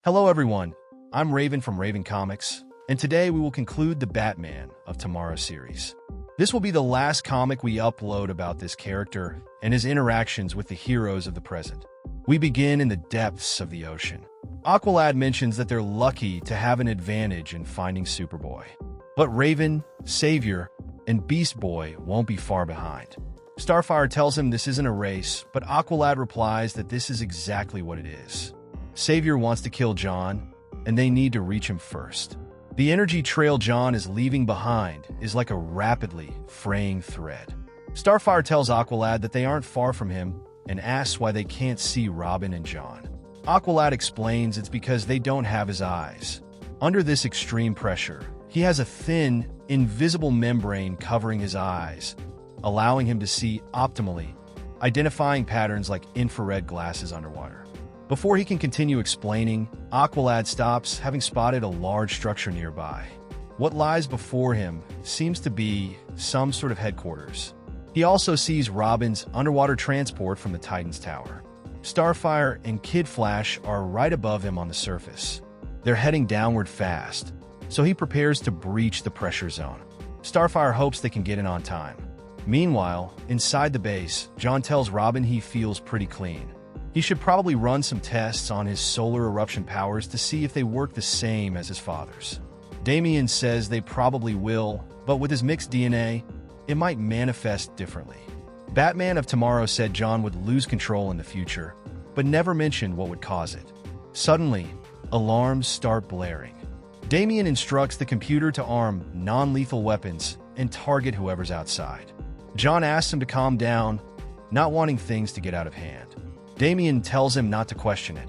Hello everyone, I'm Raven from Raven Comics, and today we will conclude the Batman of Tomorrow series. This will be the last comic we upload about this character and his interactions with the heroes of the present. We begin in the depths of the ocean. Aqualad mentions that they're lucky to have an advantage in finding Superboy. But Raven, Savior, and Beast Boy won't be far behind. Starfire tells him this isn't a race, but Aqualad replies that this is exactly what it is. Savior wants to kill John, and they need to reach him first. The energy trail John is leaving behind is like a rapidly fraying thread. Starfire tells Aqualad that they aren't far from him and asks why they can't see Robin and John. Aqualad explains it's because they don't have his eyes. Under this extreme pressure, he has a thin, invisible membrane covering his eyes, allowing him to see optimally, identifying patterns like infrared glasses underwater. Before he can continue explaining, Aqualad stops, having spotted a large structure nearby. What lies before him seems to be some sort of headquarters. He also sees Robin's underwater transport from the Titan's tower. Starfire and Kid Flash are right above him on the surface. They're heading downward fast, so he prepares to breach the pressure zone. Starfire hopes they can get in on time. Meanwhile, inside the base, John tells Robin he feels pretty clean. He should probably run some tests on his solar eruption powers to see if they work the same as his father's. Damian says they probably will, but with his mixed DNA, it might manifest differently. Batman of Tomorrow said John would lose control in the future, but never mentioned what would cause it. Suddenly, alarms start blaring. Damian instructs the computer to arm non-lethal weapons and target whoever's outside. John asks him to calm down, not wanting things to get out of hand. Damian tells him not to question it,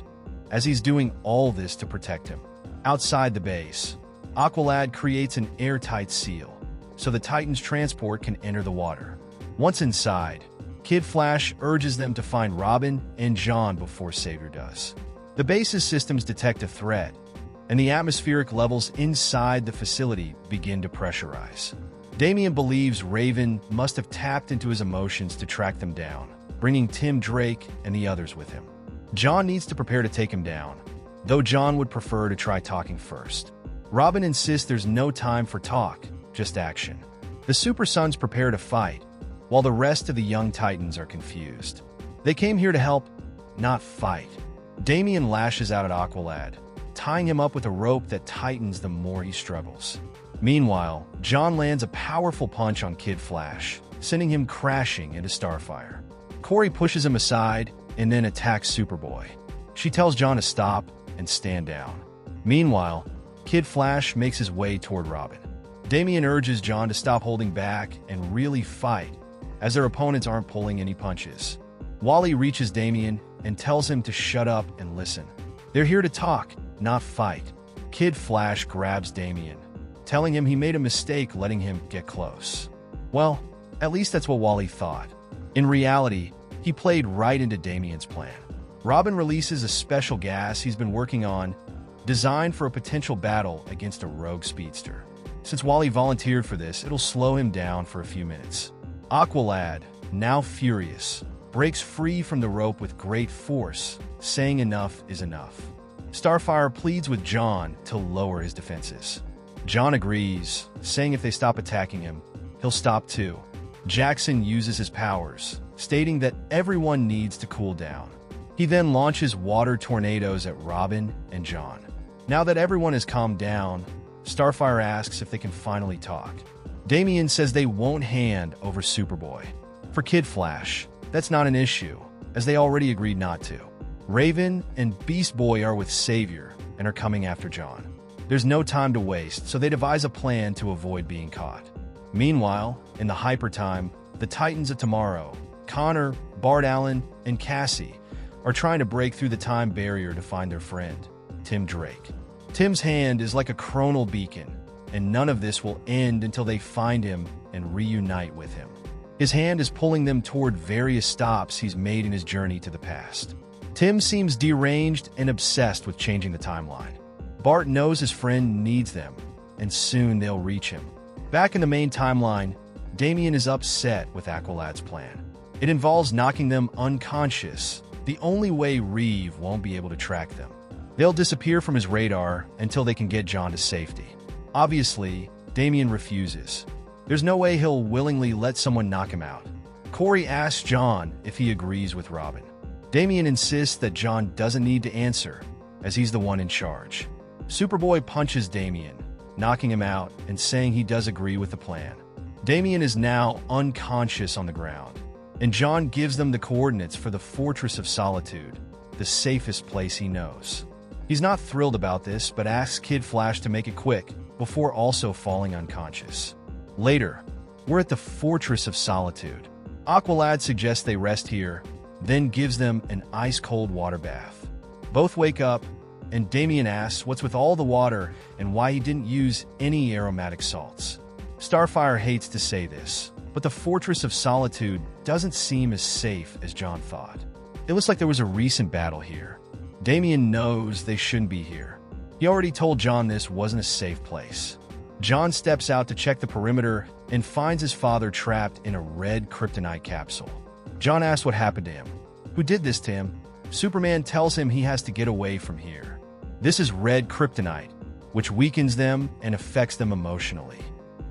as he's doing all this to protect him. Outside the base, Aqualad creates an airtight seal, so the Titan's transport can enter the water. Once inside, Kid Flash urges them to find Robin and John before Savior does. The base's systems detect a threat, and the atmospheric levels inside the facility begin to pressurize. Damian believes Raven must have tapped into his emotions to track them down, bringing Tim Drake and the others with him. John needs to prepare to take him down, though John would prefer to try talking first. Robin insists there's no time for talk, just action. The Super Sons prepare to fight, while the rest of the young Titans are confused. They came here to help, not fight. Damian lashes out at Aqualad, tying him up with a rope that tightens the more he struggles. Meanwhile, John lands a powerful punch on Kid Flash, sending him crashing into Starfire. Corey pushes him aside and then attacks Superboy. She tells John to stop and stand down. Meanwhile, Kid Flash makes his way toward Robin. Damian urges John to stop holding back and really fight, as their opponents aren't pulling any punches. Wally reaches Damian and tells him to shut up and listen. They're here to talk, not fight. Kid Flash grabs Damian, telling him he made a mistake letting him get close. Well, at least that's what Wally thought. In reality, he played right into Damian's plan. Robin releases a special gas he's been working on, designed for a potential battle against a rogue speedster. Since Wally volunteered for this, it'll slow him down for a few minutes. Aqualad, now furious, breaks free from the rope with great force, saying enough is enough. Starfire pleads with John to lower his defenses. John agrees, saying if they stop attacking him, he'll stop too. Jackson uses his powers, stating that everyone needs to cool down. He then launches water tornadoes at Robin and John. Now that everyone has calmed down, Starfire asks if they can finally talk. Damian says they won't hand over Superboy. For Kid Flash, that's not an issue, as they already agreed not to. Raven and Beast Boy are with Savior and are coming after John. There's no time to waste, so they devise a plan to avoid being caught. Meanwhile, in the Hypertime, the Titans of Tomorrow, Connor, Bart Allen, and Cassie, are trying to break through the time barrier to find their friend, Tim Drake. Tim's hand is like a chronal beacon, and none of this will end until they find him and reunite with him. His hand is pulling them toward various stops he's made in his journey to the past. Tim seems deranged and obsessed with changing the timeline. Bart knows his friend needs them, and soon they'll reach him. Back in the main timeline, Damian is upset with Aqualad's plan. It involves knocking them unconscious, the only way Reeve won't be able to track them. They'll disappear from his radar until they can get John to safety. Obviously, Damian refuses. There's no way he'll willingly let someone knock him out. Corey asks John if he agrees with Robin. Damian insists that John doesn't need to answer, as he's the one in charge. Superboy punches Damian, knocking him out and saying he does agree with the plan. Damian is now unconscious on the ground, and John gives them the coordinates for the Fortress of Solitude, the safest place he knows. He's not thrilled about this, but asks Kid Flash to make it quick before also falling unconscious. Later, we're at the Fortress of Solitude. Aqualad suggests they rest here, then gives them an ice-cold water bath. Both wake up, and Damian asks what's with all the water and why he didn't use any aromatic salts. Starfire hates to say this, but the Fortress of Solitude doesn't seem as safe as John thought. It looks like there was a recent battle here. Damian knows they shouldn't be here. He already told John this wasn't a safe place. John steps out to check the perimeter and finds his father trapped in a red Kryptonite capsule. John asks what happened to him. Who did this to him? Superman tells him he has to get away from here. This is red Kryptonite, which weakens them and affects them emotionally.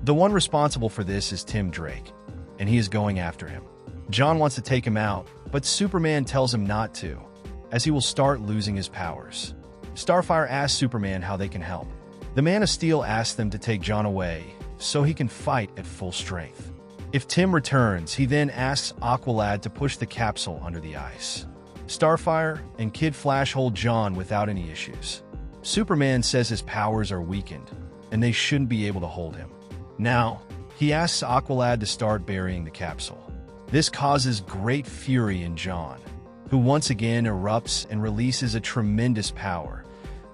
The one responsible for this is Tim Drake, and he is going after him. John wants to take him out, but Superman tells him not to, as he will start losing his powers. Starfire asks Superman how they can help. The Man of Steel asks them to take John away so he can fight at full strength. If Tim returns, he then asks Aqualad to push the capsule under the ice. Starfire and Kid Flash hold John without any issues. Superman says his powers are weakened, and they shouldn't be able to hold him. Now, he asks Aqualad to start burying the capsule. This causes great fury in John, who once again erupts and releases a tremendous power,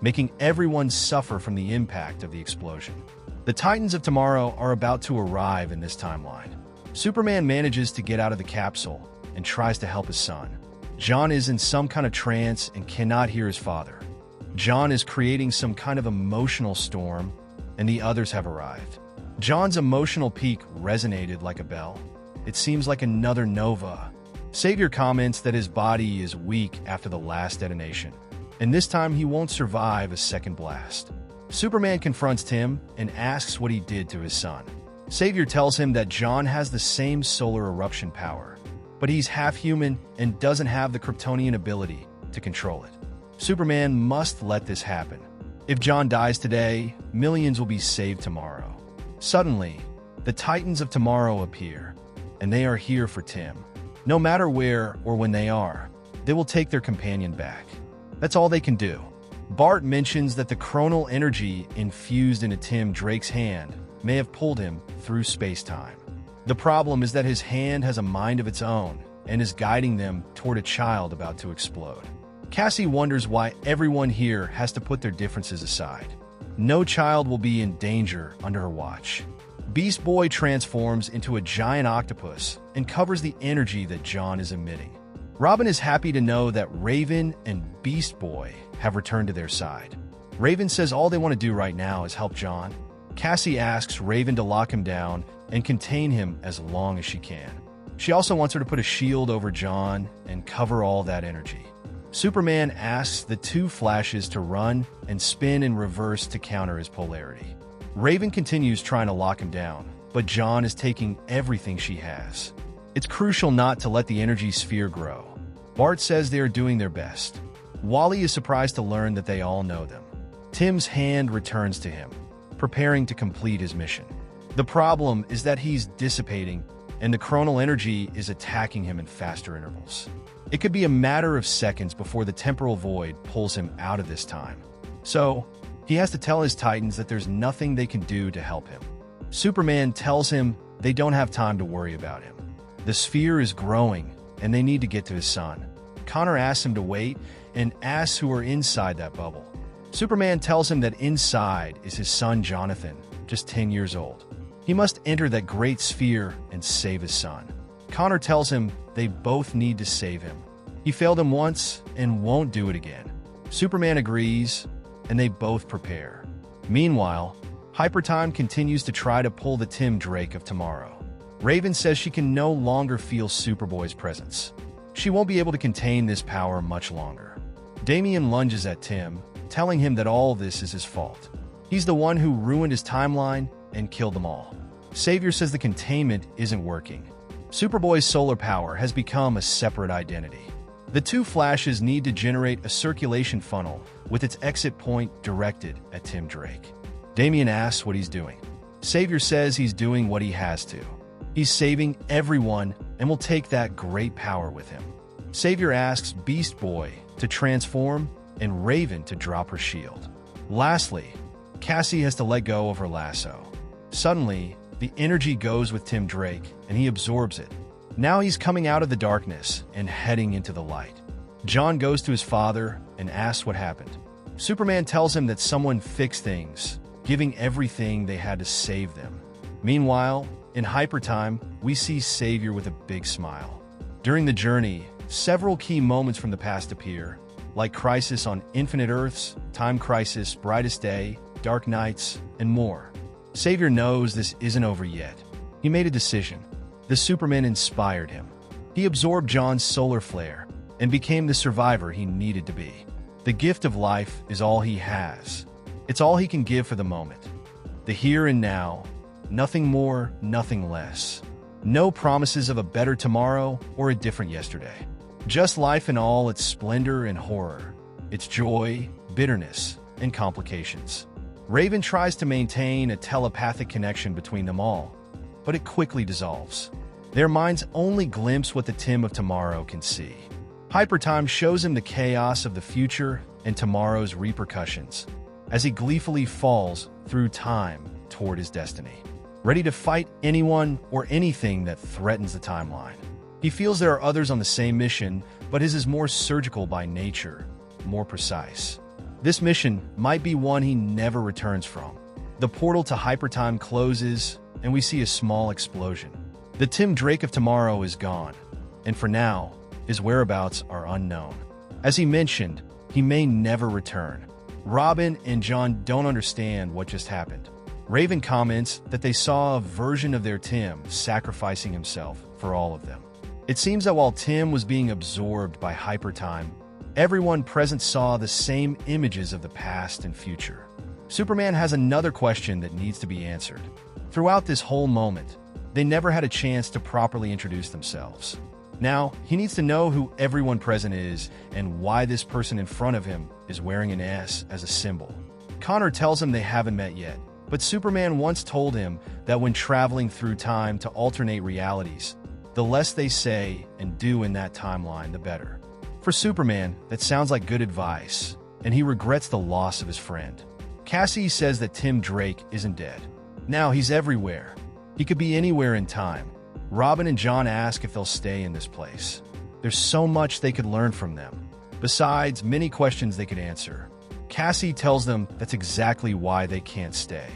making everyone suffer from the impact of the explosion. The Titans of Tomorrow are about to arrive in this timeline. Superman manages to get out of the capsule and tries to help his son. John is in some kind of trance and cannot hear his father. John is creating some kind of emotional storm, and the others have arrived. John's emotional peak resonated like a bell. It seems like another nova. Savior comments that his body is weak after the last detonation, and this time he won't survive a second blast. Superman confronts Tim and asks what he did to his son. Savior tells him that John has the same solar eruption power, but he's half human and doesn't have the Kryptonian ability to control it. Superman must let this happen. If John dies today, millions will be saved tomorrow. Suddenly, the Titans of Tomorrow appear, and they are here for Tim. No matter where or when they are, they will take their companion back. That's all they can do. Bart mentions that the chronal energy infused into Tim Drake's hand may have pulled him through space-time. The problem is that his hand has a mind of its own and is guiding them toward a child about to explode. Cassie wonders why everyone here has to put their differences aside. No child will be in danger under her watch. Beast Boy transforms into a giant octopus and covers the energy that John is emitting. Robin is happy to know that Raven and Beast Boy have returned to their side. Raven says all they want to do right now is help John. Cassie asks Raven to lock him down and contain him as long as she can. She also wants her to put a shield over John and cover all that energy. Superman asks the two Flashes to run and spin in reverse to counter his polarity. Raven continues trying to lock him down, but John is taking everything she has. It's crucial not to let the energy sphere grow. Bart says they are doing their best. Wally is surprised to learn that they all know them. Tim's hand returns to him, preparing to complete his mission. The problem is that he's dissipating, and the chronal energy is attacking him in faster intervals. It could be a matter of seconds before the temporal void pulls him out of this time. So, he has to tell his Titans that there's nothing they can do to help him. Superman tells him they don't have time to worry about him. The sphere is growing, and they need to get to his son. Connor asks him to wait and asks who are inside that bubble. Superman tells him that inside is his son Jonathan, just 10 years old. He must enter that great sphere and save his son. Connor tells him they both need to save him. He failed him once and won't do it again. Superman agrees, and they both prepare. Meanwhile, Hypertime continues to try to pull the Tim Drake of tomorrow. Raven says she can no longer feel Superboy's presence. She won't be able to contain this power much longer. Damian lunges at Tim, telling him that all this is his fault. He's the one who ruined his timeline and killed them all. Savior says the containment isn't working. Superboy's solar power has become a separate identity. The two Flashes need to generate a circulation funnel with its exit point directed at Tim Drake. Damian asks what he's doing. Savior says he's doing what he has to. He's saving everyone and will take that great power with him. Savior asks Beast Boy to transform and Raven to drop her shield. Lastly, Cassie has to let go of her lasso. Suddenly, the energy goes with Tim Drake and he absorbs it. Now he's coming out of the darkness and heading into the light. John goes to his father and asks what happened. Superman tells him that someone fixed things, giving everything they had to save them. Meanwhile, in Hypertime, we see Savior with a big smile. During the journey, several key moments from the past appear, like Crisis on Infinite Earths, Time Crisis, Brightest Day, Dark Nights, and more. Savior knows this isn't over yet. He made a decision. The Superman inspired him. He absorbed John's solar flare and became the survivor he needed to be. The gift of life is all he has. It's all he can give for the moment. The here and now, nothing more, nothing less. No promises of a better tomorrow or a different yesterday. Just life in all its splendor and horror, its joy, bitterness, and complications. Raven tries to maintain a telepathic connection between them all, but it quickly dissolves. Their minds only glimpse what the Tim of tomorrow can see. Hypertime shows him the chaos of the future and tomorrow's repercussions, as he gleefully falls through time toward his destiny, ready to fight anyone or anything that threatens the timeline. He feels there are others on the same mission, but his is more surgical by nature, more precise. This mission might be one he never returns from. The portal to Hypertime closes, and we see a small explosion. The Tim Drake of tomorrow is gone, and for now, his whereabouts are unknown. As he mentioned, he may never return. Robin and John don't understand what just happened. Raven comments that they saw a version of their Tim sacrificing himself for all of them. It seems that while Tim was being absorbed by Hypertime, everyone present saw the same images of the past and future. Superman has another question that needs to be answered. Throughout this whole moment, they never had a chance to properly introduce themselves. Now, he needs to know who everyone present is and why this person in front of him is wearing an S as a symbol. Connor tells him they haven't met yet, but Superman once told him that when traveling through time to alternate realities, the less they say and do in that timeline, the better. For Superman, that sounds like good advice, and he regrets the loss of his friend. Cassie says that Tim Drake isn't dead. Now he's everywhere. He could be anywhere in time. Robin and John ask if they'll stay in this place. There's so much they could learn from them. Besides, many questions they could answer. Cassie tells them that's exactly why they can't stay.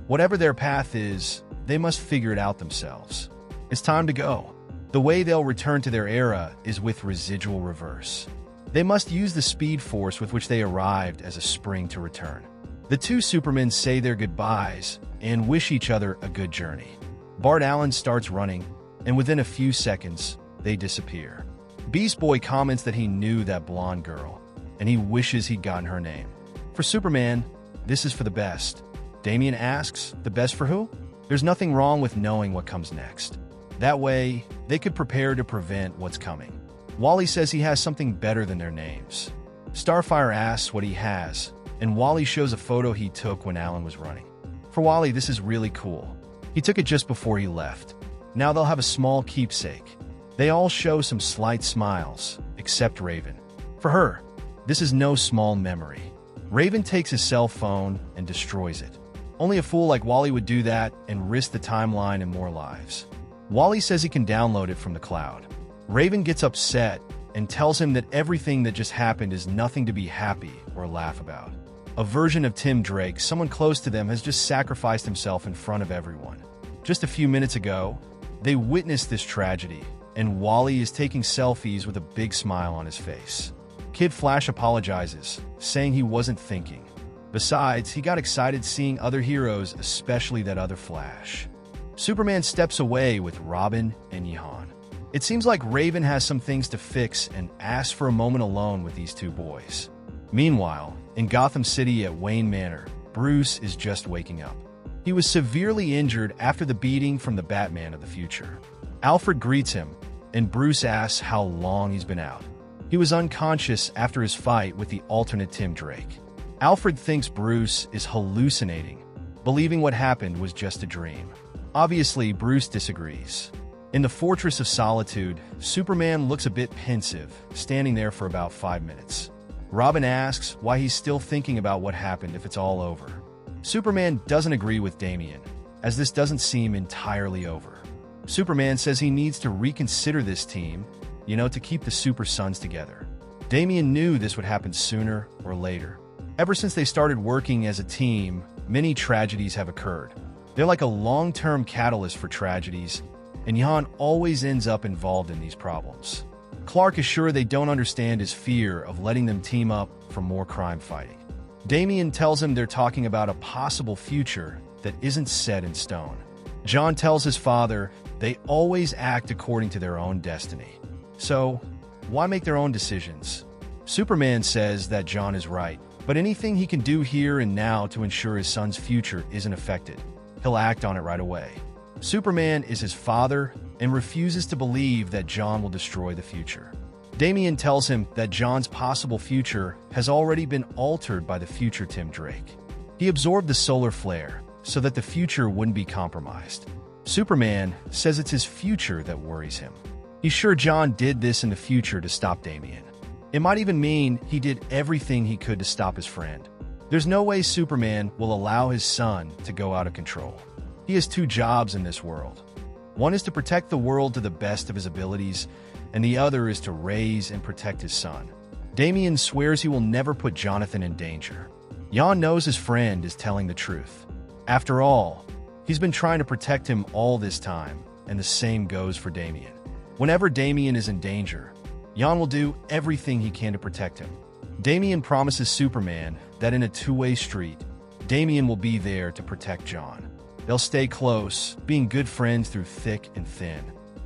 Whatever their path is, they must figure it out themselves. It's time to go. The way they'll return to their era is with residual reverse. They must use the speed force with which they arrived as a spring to return. The two Supermen say their goodbyes and wish each other a good journey. Bart Allen starts running, and within a few seconds, they disappear. Beast Boy comments that he knew that blonde girl, and he wishes he'd gotten her name. For Superman, this is for the best. Damian asks, the best for who? There's nothing wrong with knowing what comes next. That way, they could prepare to prevent what's coming. Wally says he has something better than their names. Starfire asks what he has, and Wally shows a photo he took when Alan was running. For Wally, this is really cool. He took it just before he left. Now they'll have a small keepsake. They all show some slight smiles, except Raven. For her, this is no small memory. Raven takes his cell phone and destroys it. Only a fool like Wally would do that and risk the timeline and more lives. Wally says he can download it from the cloud. Raven gets upset and tells him that everything that just happened is nothing to be happy or laugh about. A version of Tim Drake, someone close to them, has just sacrificed himself in front of everyone. Just a few minutes ago, they witnessed this tragedy, and Wally is taking selfies with a big smile on his face. Kid Flash apologizes, saying he wasn't thinking. Besides, he got excited seeing other heroes, especially that other Flash. Superman steps away with Robin and Yehan. It seems like Raven has some things to fix and asks for a moment alone with these two boys. Meanwhile, In Gotham City at Wayne Manor, Bruce is just waking up. He was severely injured after the beating from the Batman of the future. Alfred greets him, and Bruce asks how long he's been out. He was unconscious after his fight with the alternate Tim Drake. Alfred thinks Bruce is hallucinating, believing what happened was just a dream. Obviously, Bruce disagrees. In the Fortress of Solitude, Superman looks a bit pensive, standing there for about 5 minutes. Robin asks why he's still thinking about what happened if it's all over. Superman doesn't agree with Damian, as this doesn't seem entirely over. Superman says he needs to reconsider this team, to keep the Super Sons together. Damian knew this would happen sooner or later. Ever since they started working as a team, many tragedies have occurred. They're like a long-term catalyst for tragedies, and Jan always ends up involved in these problems. Clark is sure they don't understand his fear of letting them team up for more crime fighting. Damian tells him they're talking about a possible future that isn't set in stone. John tells his father they always act according to their own destiny. So, why make their own decisions? Superman says that John is right, but anything he can do here and now to ensure his son's future isn't affected, he'll act on it right away. Superman is his father and refuses to believe that John will destroy the future. Damian tells him that John's possible future has already been altered by the future Tim Drake. He absorbed the solar flare so that the future wouldn't be compromised. Superman says it's his future that worries him. He's sure John did this in the future to stop Damian. It might even mean he did everything he could to stop his friend. There's no way Superman will allow his son to go out of control. He has 2 jobs in this world. One is to protect the world to the best of his abilities, and the other is to raise and protect his son. Damian swears he will never put Jonathan in danger. Jan knows his friend is telling the truth. After all, he's been trying to protect him all this time, and the same goes for Damian. Whenever Damian is in danger, Jan will do everything he can to protect him. Damian promises Superman that in a 2-way street, Damian will be there to protect John. They'll stay close, being good friends through thick and thin.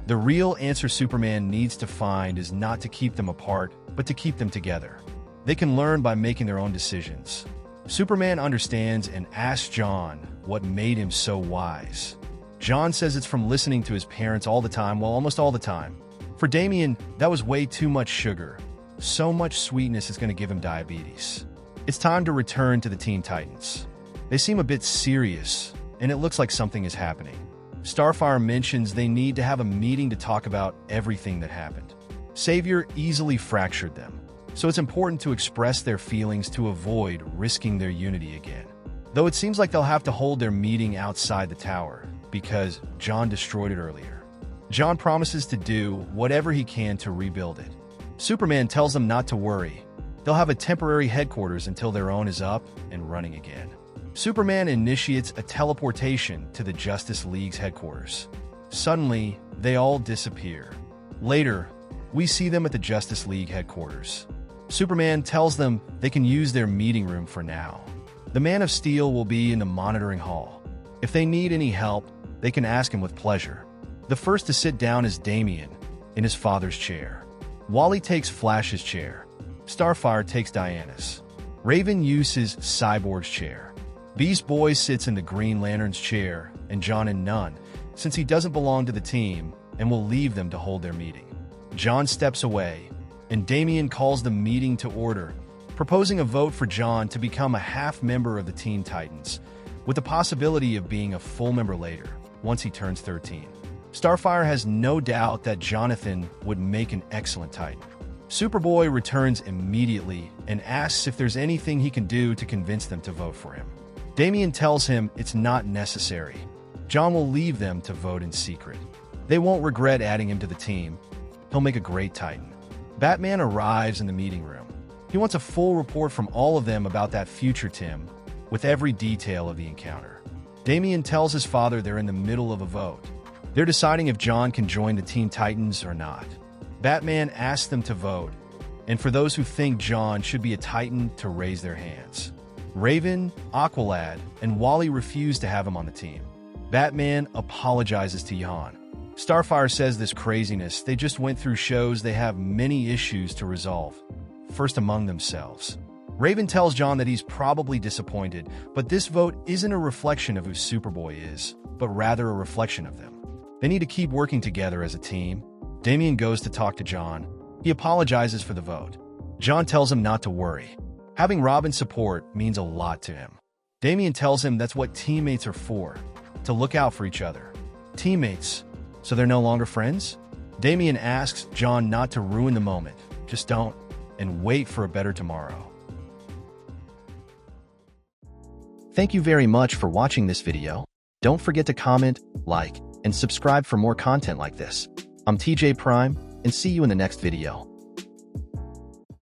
The real answer Superman needs to find is not to keep them apart, but to keep them together. They can learn by making their own decisions. Superman understands and asks John what made him so wise. John says it's from listening to his parents all the time, well, almost all the time. For Damian, that was way too much sugar. So much sweetness is going to give him diabetes. It's time to return to the Teen Titans. They seem a bit serious, and it looks like something is happening. Starfire mentions they need to have a meeting to talk about everything that happened. Xavier easily fractured them, so it's important to express their feelings to avoid risking their unity again. Though it seems like they'll have to hold their meeting outside the tower, because John destroyed it earlier. John promises to do whatever he can to rebuild it. Superman tells them not to worry. They'll have a temporary headquarters until their own is up and running again. Superman initiates a teleportation to the Justice League's headquarters. Suddenly, they all disappear. Later, we see them at the Justice League headquarters. Superman tells them they can use their meeting room for now. The Man of Steel will be in the monitoring hall. If they need any help, they can ask him with pleasure. The first to sit down is Damian, in his father's chair. Wally takes Flash's chair. Starfire takes Diana's. Raven uses Cyborg's chair. Beast Boy sits in the Green Lantern's chair, and John in none, since he doesn't belong to the team and will leave them to hold their meeting. John steps away, and Damian calls the meeting to order, proposing a vote for John to become a half-member of the Teen Titans, with the possibility of being a full member later, once he turns 13. Starfire has no doubt that Jonathan would make an excellent Titan. Superboy returns immediately and asks if there's anything he can do to convince them to vote for him. Damian tells him it's not necessary. John will leave them to vote in secret. They won't regret adding him to the team. He'll make a great Titan. Batman arrives in the meeting room. He wants a full report from all of them about that future Tim, with every detail of the encounter. Damian tells his father they're in the middle of a vote. They're deciding if John can join the Teen Titans or not. Batman asks them to vote, and for those who think John should be a Titan to raise their hands. Raven, Aqualad, and Wally refuse to have him on the team. Batman apologizes to Jan. Starfire says this craziness, they just went through shows they have many issues to resolve, first among themselves. Raven tells John that he's probably disappointed, but this vote isn't a reflection of who Superboy is, but rather a reflection of them. They need to keep working together as a team. Damian goes to talk to John. He apologizes for the vote. John tells him not to worry. Having Robin's support means a lot to him. Damian tells him that's what teammates are for, to look out for each other. Teammates, so they're no longer friends? Damian asks John not to ruin the moment. Just don't, and wait for a better tomorrow. Thank you very much for watching this video. Don't forget to comment, like, and subscribe for more content like this. I'm TJ Prime, and see you in the next video.